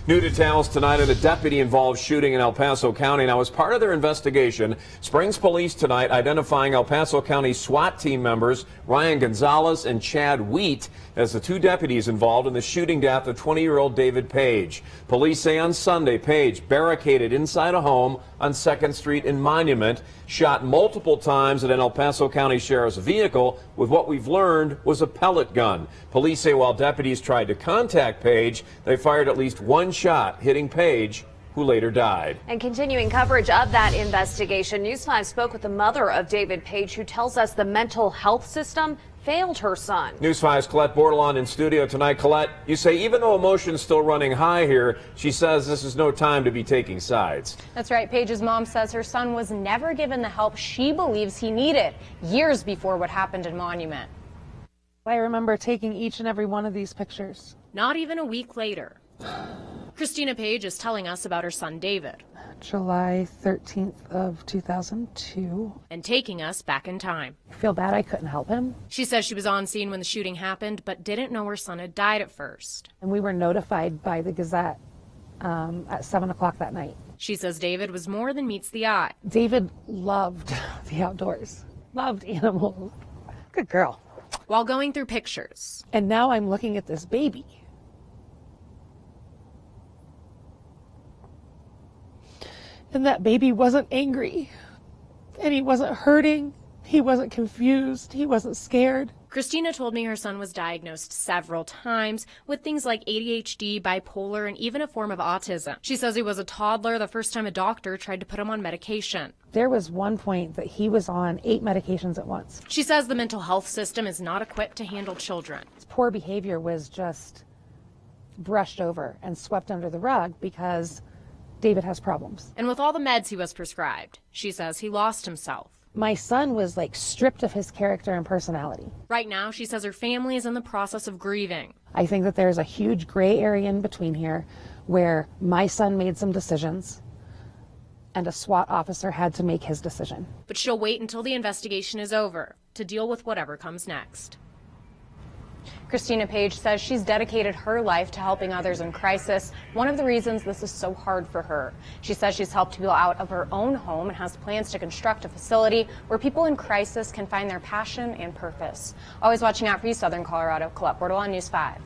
New details tonight of the deputy-involved shooting in El Paso County. Now, as part of their investigation, Springs Police tonight identifying El Paso County SWAT team members Ryan Gonzalez and Chad Wheat as the two deputies involved in the shooting death of 20-year-old David Page. Police say on Sunday, Page barricaded inside a home on 2nd Street in Monument, shot multiple times at an El Paso County Sheriff's vehicle with what we've learned was a pellet gun. Police say while deputies tried to contact Page, they fired at least one shot, hitting Page, who later died. And continuing coverage of that investigation, News 5 spoke with the mother of David Page, who tells us the mental health system failed her son. News 5's Colette Bordelon in studio tonight. Colette, you say even though emotion's still running high here, she says this is no time to be taking sides. That's right. Page's mom says her son was never given the help she believes he needed years before what happened in Monument. I remember taking each and every one of these pictures. Not even a week later, Crystina Page is telling us about her son David. July 13th of 2002. And taking us back in time. I feel bad I couldn't help him. She says she was on scene when the shooting happened, but didn't know her son had died at first. And we were notified by the Gazette at 7 o'clock that night. She says David was more than meets the eye. David loved the outdoors, loved animals. Good girl. While going through pictures. And now I'm looking at this baby. And that baby wasn't angry, and he wasn't hurting, he wasn't confused, he wasn't scared. Christina told me her son was diagnosed several times with things like ADHD, bipolar, and even a form of autism. She says he was a toddler the first time a doctor tried to put him on medication. There was one point that he was on 8 medications at once. She says the mental health system is not equipped to handle children. His poor behavior was just brushed over and swept under the rug because David has problems. And with all the meds he was prescribed, she says he lost himself. My son was like stripped of his character and personality. Right now, she says her family is in the process of grieving. I think that there's a huge gray area in between here where my son made some decisions and a SWAT officer had to make his decision. But she'll wait until the investigation is over to deal with whatever comes next. Crystina Page says she's dedicated her life to helping others in crisis. One of the reasons this is so hard for her. She says she's helped people out of her own home and has plans to construct a facility where people in crisis can find their passion and purpose. Always watching out for you, Southern Colorado. Colette Bordelon, News 5.